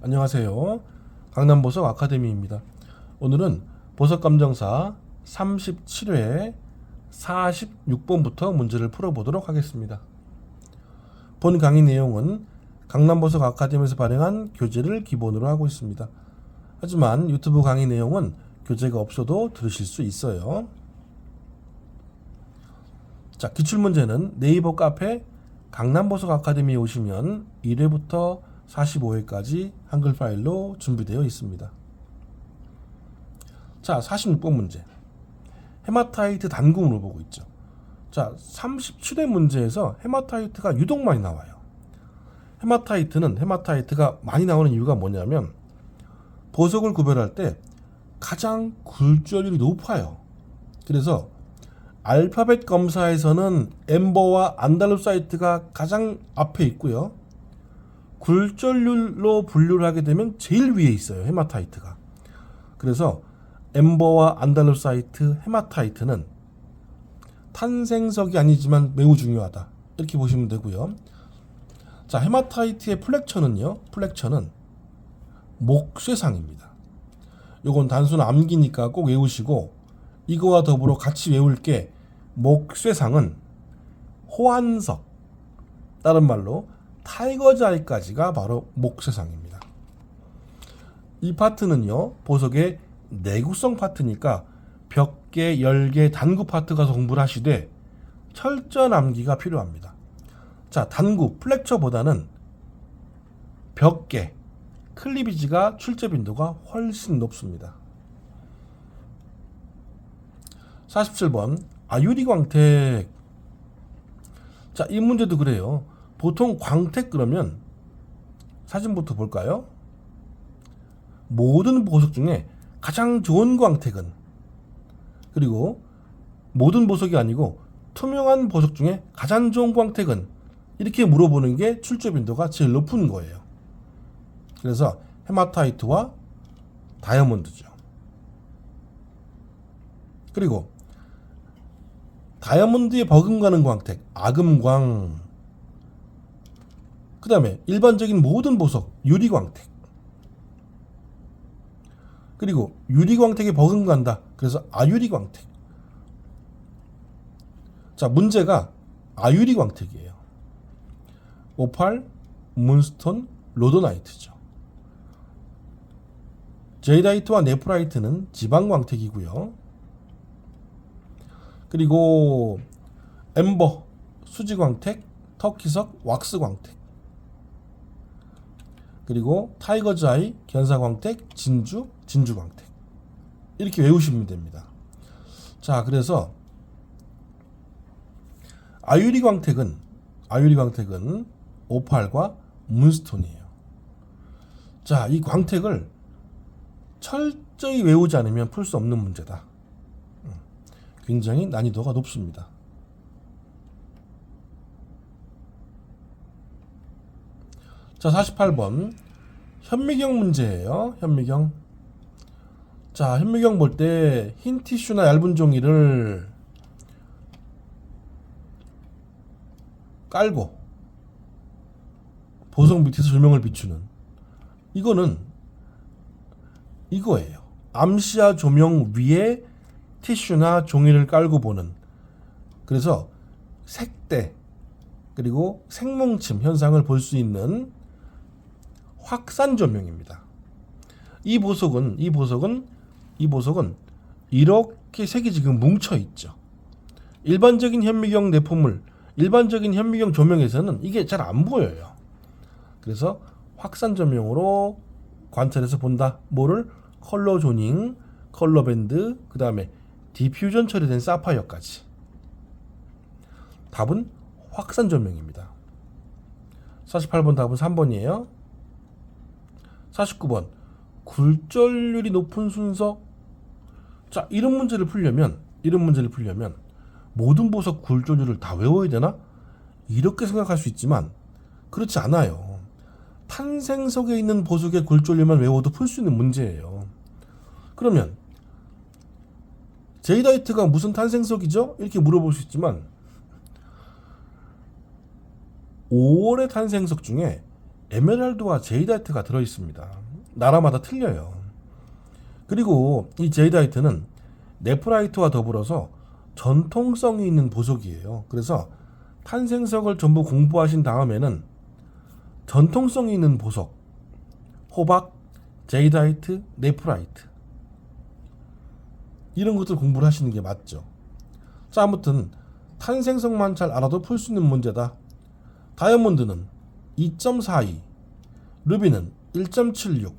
안녕하세요. 강남보석 아카데미입니다. 오늘은 보석감정사 37회 46번부터 문제를 풀어보도록 하겠습니다. 본 강의 내용은 강남보석 아카데미에서 발행한 교재를 기본으로 하고 있습니다. 하지만 유튜브 강의 내용은 교재가 없어도 들으실 수 있어요. 자, 기출문제는 네이버 카페 강남보석 아카데미에 오시면 1회부터 45회까지 한글 파일로 준비되어 있습니다. 자, 46번 문제. 헤마타이트 단금으로 보고 있죠. 자, 37회 문제에서 헤마타이트가 유독 많이 나와요. 헤마타이트가 많이 나오는 이유가 뭐냐면 보석을 구별할 때 가장 굴절률이 높아요. 그래서 알파벳 검사에서는 엠버와 안달루사이트가 가장 앞에 있고요. 굴절률로 분류를 하게 되면 제일 위에 있어요. 헤마타이트가. 그래서 엠버와 안달루사이트, 헤마타이트는 탄생석이 아니지만 매우 중요하다. 이렇게 보시면 되고요. 자, 헤마타이트의 플렉처는요. 플렉처는 목쇠상입니다. 요건 단순 암기니까 꼭 외우시고 이거와 더불어 같이 외울 게 목쇠상은 호환석, 다른 말로 타이거즈아이까지가 바로 목쇠상입니다. 이 파트는요, 보석의 내구성 파트니까 벽계, 열계, 단구 파트 가서 공부를 하시되 철저한 암기가 필요합니다. 자, 단구, 플렉처보다는 벽계, 클리비지가 출제 빈도가 훨씬 높습니다. 47번 아유리 광택. 자, 이 문제도 그래요. 보통 광택 그러면 사진부터 볼까요? 모든 보석 중에 가장 좋은 광택은, 그리고 모든 보석이 아니고 투명한 보석 중에 가장 좋은 광택은, 이렇게 물어보는 게 출제 빈도가 제일 높은 거예요. 그래서 헤마타이트와 다이아몬드죠. 그리고 다이아몬드에 버금가는 광택, 아금광. 그 다음에 일반적인 모든 보석, 유리광택. 그리고 유리광택에 버금간다. 그래서 아유리광택. 자, 문제가 아유리광택이에요. 오팔, 문스톤, 로도나이트죠. 제이다이트와 네프라이트는 지방광택이고요. 그리고 엠버, 수지광택, 터키석, 왁스광택. 그리고 타이거즈아이, 견사광택, 진주, 진주광택. 이렇게 외우시면 됩니다. 자, 그래서 아유리광택은 오팔과 문스톤이에요. 자, 이 광택을 철저히 외우지 않으면 풀 수 없는 문제다. 굉장히 난이도가 높습니다. 자, 48번 현미경 문제예요. 현미경. 자, 현미경 볼 때 흰 티슈나 얇은 종이를 깔고 보석 밑에서 조명을 비추는, 이거는 이거예요. 암시야 조명 위에 티슈나 종이를 깔고 보는, 그래서 색대 그리고 색뭉침 현상을 볼 수 있는 확산 조명입니다. 이 보석은 이렇게 색이 지금 뭉쳐 있죠. 일반적인 현미경 내포물, 일반적인 현미경 조명에서는 이게 잘 안 보여요. 그래서 확산 조명으로 관찰해서 본다. 뭐를? 컬러 조닝, 컬러 밴드, 그 다음에 디퓨전 처리된 사파이어까지. 답은 확산 조명입니다. 48번 답은 3번이에요. 49번 굴절률이 높은 순서. 자, 이런 문제를 풀려면 모든 보석 굴절률을 다 외워야 되나? 이렇게 생각할 수 있지만 그렇지 않아요. 탄생석에 있는 보석의 굴절률만 외워도 풀 수 있는 문제예요. 그러면 제이다이트가 무슨 탄생석이죠? 이렇게 물어볼 수 있지만 5월의 탄생석 중에 에메랄드와 제이다이트가 들어있습니다. 나라마다 틀려요. 그리고 이 제이다이트는 네프라이트와 더불어서 전통성이 있는 보석이에요. 그래서 탄생석을 전부 공부하신 다음에는 전통성이 있는 보석, 호박, 제이다이트, 네프라이트 이런 것들 공부를 하시는 게 맞죠. 자, 아무튼 탄생석만 잘 알아도 풀 수 있는 문제다. 다이아몬드는 2.42, 루비는 1.76,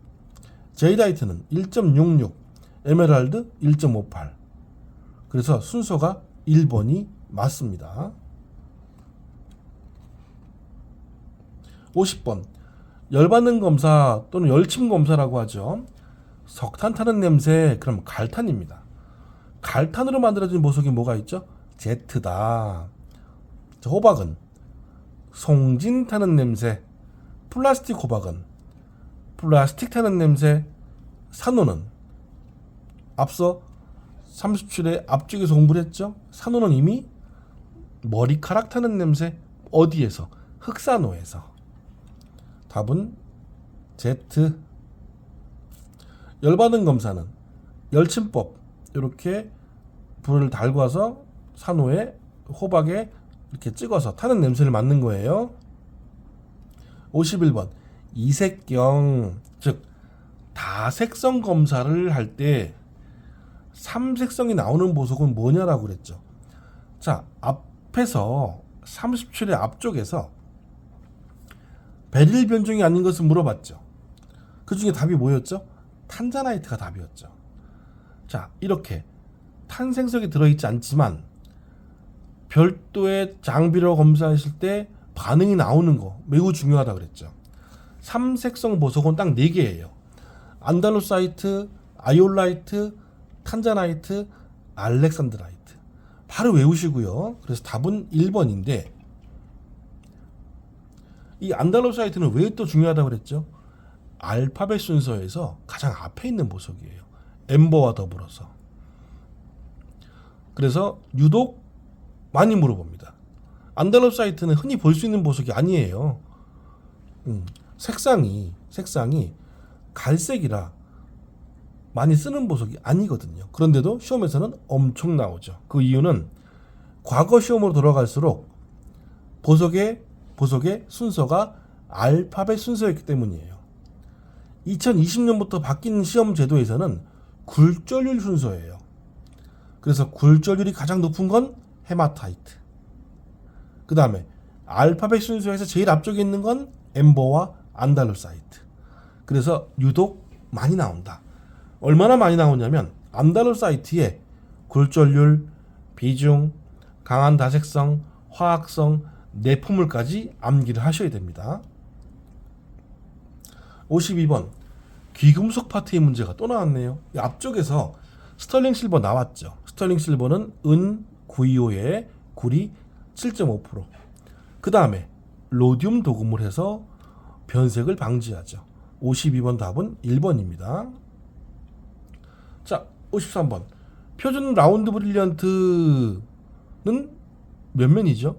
제이다이트는 1.66, 에메랄드 1.58. 그래서 순서가 1번이 맞습니다. 50번 열받는 검사 또는 열침 검사라고 하죠. 석탄 타는 냄새, 그럼 갈탄입니다. 갈탄으로 만들어진 보석이 뭐가 있죠? Z다. 호박은 송진 타는 냄새, 플라스틱 호박은 플라스틱 타는 냄새, 산호는 앞서 37회 앞쪽에서 공부를 했죠. 산호는 이미 머리카락 타는 냄새, 어디에서? 흑산호에서. 답은 Z. 열받은 검사는 열침법, 이렇게 불을 달궈서 산호에 호박에 이렇게 찍어서 타는 냄새를 맡는 거예요. 51번 이색경, 즉 다색성 검사를 할 때 삼색성이 나오는 보석은 뭐냐라고 그랬죠. 자, 앞에서 37회 앞쪽에서 베릴 변종이 아닌 것을 물어봤죠. 그 중에 답이 뭐였죠? 탄자나이트가 답이었죠. 자, 이렇게 탄생석이 들어있지 않지만 별도의 장비로 검사했을 때 반응이 나오는 거 매우 중요하다 그랬죠. 삼색성 보석은 딱 4개예요. 안달루사이트, 아이올라이트, 탄자나이트, 알렉산드라이트. 바로 외우시고요. 그래서 답은 1번인데 이 안달루사이트는 왜 또 중요하다고 그랬죠? 알파벳 순서에서 가장 앞에 있는 보석이에요. 엠버와 더불어서. 그래서 유독 많이 물어봅니다. 안달루사이트는 흔히 볼 수 있는 보석이 아니에요. 색상이 갈색이라 많이 쓰는 보석이 아니거든요. 그런데도 시험에서는 엄청 나오죠. 그 이유는 과거 시험으로 돌아갈수록 보석의 순서가 알파벳 순서였기 때문이에요. 2020년부터 바뀐 시험 제도에서는 굴절률 순서예요. 그래서 굴절률이 가장 높은 건 헤마타이트. 그 다음에 알파벳 순서에서 제일 앞쪽에 있는 건 엠버와 안달루사이트. 그래서 유독 많이 나온다. 얼마나 많이 나오냐면 안달루사이트의 굴절률, 비중, 강한 다색성, 화학성, 내포물까지 암기를 하셔야 됩니다. 52번 귀금속 파트의 문제가 또 나왔네요. 앞쪽에서 스털링 실버 나왔죠. 스털링 실버는 은 925에 구리 7.5%. 그 다음에 로듐 도금을 해서 변색을 방지하죠. 52번 답은 1번입니다. 자, 53번 표준 라운드 브릴리언트는 몇 면이죠?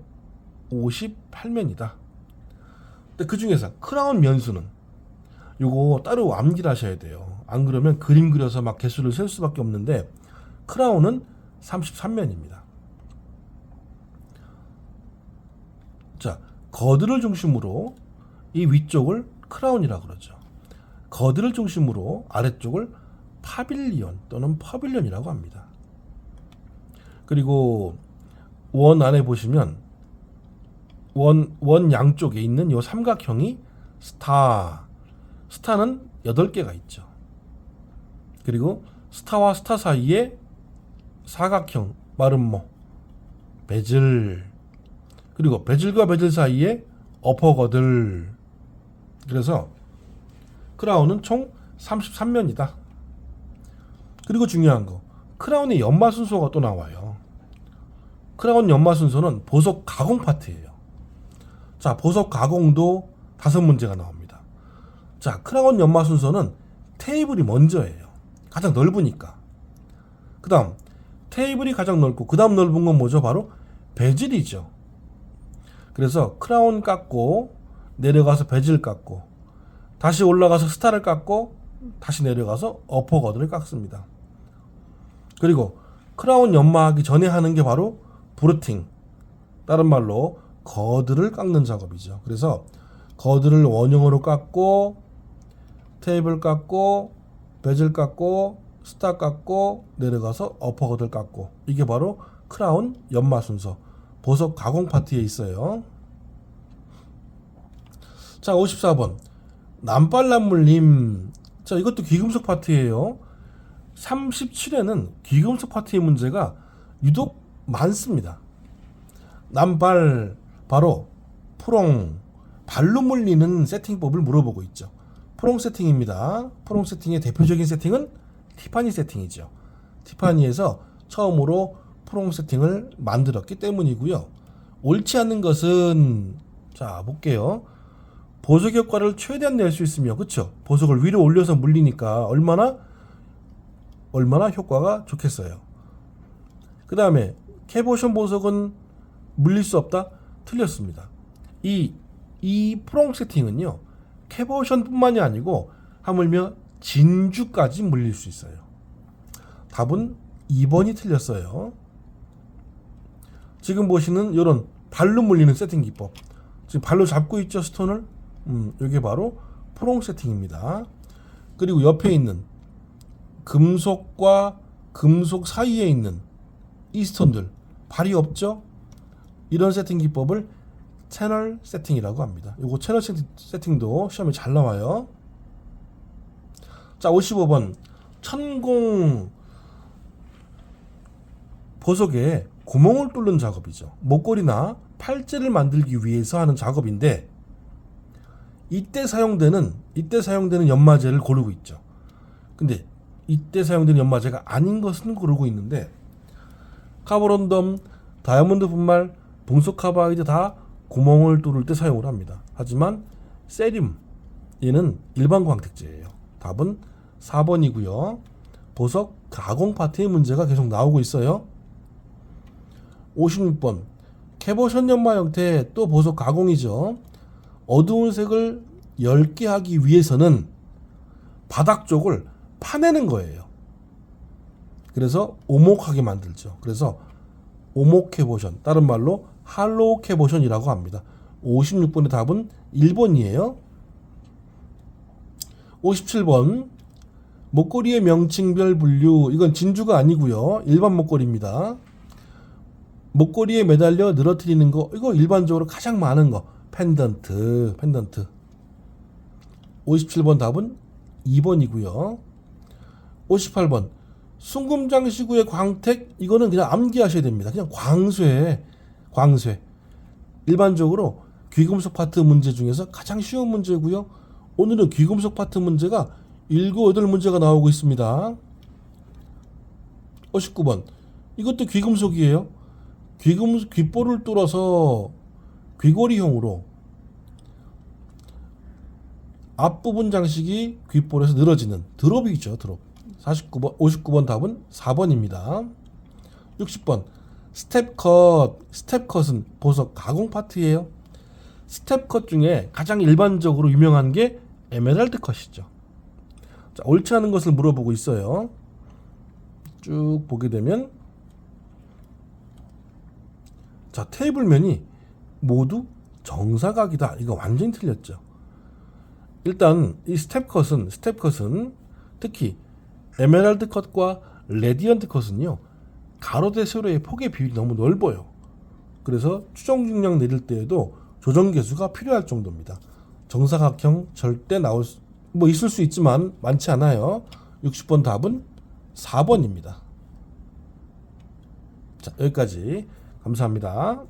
58면이다. 근데 그 중에서 크라운 면수는 요거 따로 암기를 하셔야 돼요. 안 그러면 그림 그려서 막 개수를 셀 수밖에 없는데 크라운은 33면입니다. 자, 거드를 중심으로 이 위쪽을 크라운이라고 그러죠. 거드를 중심으로 아래쪽을 파빌리온 또는 퍼빌리온이라고 합니다. 그리고 원 안에 보시면 원 양쪽에 있는 이 삼각형이 스타는 8개가 있죠. 그리고 스타와 스타 사이에 사각형 마름모, 베즐, 그리고 베즐과 베즐 사이에 어퍼거들. 그래서 크라운은 총 33면이다. 그리고 중요한 거, 크라운의 연마 순서가 또 나와요. 크라운 연마 순서는 보석 가공 파트예요. 자, 보석 가공도 5문제가 나옵니다. 자, 크라운 연마 순서는 테이블이 먼저예요. 가장 넓으니까. 그 다음 테이블이 가장 넓고 그 다음 넓은 건 뭐죠? 바로 베즐이죠. 그래서 크라운 깎고 내려가서 배지를 깎고 다시 올라가서 스타를 깎고 다시 내려가서 어퍼거드를 깎습니다. 그리고 크라운 연마하기 전에 하는 게 바로 브루팅, 다른 말로 거드를 깎는 작업이죠. 그래서 거드를 원형으로 깎고 테이블 깎고 배질 깎고 스타 깎고 내려가서 어퍼거드를 깎고, 이게 바로 크라운 연마 순서, 보석 가공 파트에 있어요. 자, 54번 남발난물림. 자, 이것도 귀금속 파트예요. 37회는 귀금속 파트의 문제가 유독 많습니다. 남발, 바로 프롱, 발로 물리는 세팅법을 물어보고 있죠. 프롱 세팅입니다. 프롱 세팅의 대표적인 세팅은 티파니 세팅이죠. 티파니에서 처음으로 프롱 세팅을 만들었기 때문이고요. 옳지 않는 것은, 자 볼게요. 보석 효과를 최대한 낼 수 있으며, 그쵸? 보석을 위로 올려서 물리니까 얼마나 효과가 좋겠어요. 그 다음에 캐보션 보석은 물릴 수 없다? 틀렸습니다. 이 프롱 세팅은요, 캐보션 뿐만이 아니고 하물며 진주까지 물릴 수 있어요. 답은 2번이 틀렸어요. 지금 보시는 이런 발로 물리는 세팅 기법, 지금 발로 잡고 있죠, 스톤을. 이게 바로 프롱 세팅입니다. 그리고 옆에 있는 금속과 금속 사이에 있는 이 스톤들, 발이 없죠? 이런 세팅 기법을 채널 세팅이라고 합니다. 요거 채널 세팅도 시험에 잘 나와요. 자, 55번 천공 보석에 구멍을 뚫는 작업이죠. 목걸이나 팔찌를 만들기 위해서 하는 작업인데, 이때 사용되는 연마제를 고르고 있죠. 근데 이때 사용되는 연마제가 아닌 것은 고르고 있는데, 카보론덤, 다이아몬드 분말, 봉속 카바이드 다 구멍을 뚫을 때 사용을 합니다. 하지만 세륨, 얘는 일반 광택제예요. 답은 4번이고요. 보석 가공 파트의 문제가 계속 나오고 있어요. 56번 캐보션 연마 형태, 또 보석 가공이죠. 어두운 색을 엷게 하기 위해서는 바닥 쪽을 파내는 거예요. 그래서 오목하게 만들죠. 그래서 오목 캐보션, 다른 말로 할로우 캐보션이라고 합니다. 56번의 답은 1번이에요. 57번 목걸이의 명칭별 분류, 이건 진주가 아니고요. 일반 목걸이입니다. 목걸이에 매달려 늘어뜨리는 거, 이거 일반적으로 가장 많은 거 펜던트. 57번 답은 2번이고요. 58번 순금장시구의 광택, 이거는 그냥 암기하셔야 됩니다. 그냥 광쇠. 일반적으로 귀금속 파트 문제 중에서 가장 쉬운 문제고요. 오늘은 귀금속 파트 문제가 7, 8문제가 나오고 있습니다. 59번 이것도 귀금속이에요. 귓볼을 뚫어서 귀걸이형으로 앞부분 장식이 귓볼에서 늘어지는 드롭이죠. 드롭. 59번 답은 4번입니다. 60번 스텝컷은 보석 가공 파트예요. 스텝컷 중에 가장 일반적으로 유명한 게 에메랄드 컷이죠. 자, 옳지 않은 것을 물어보고 있어요. 쭉 보게 되면, 자, 테이블면이 모두 정사각이다. 이거 완전히 틀렸죠. 일단 이 스텝컷은 특히 에메랄드 컷과 레디언트 컷은요, 가로 대 세로의 폭의 비율이 너무 넓어요. 그래서 추정 중량 내릴 때에도 조정 계수가 필요할 정도입니다. 정사각형 절대 있을 수 있지만 많지 않아요. 60번 답은 4번입니다. 자, 여기까지 감사합니다.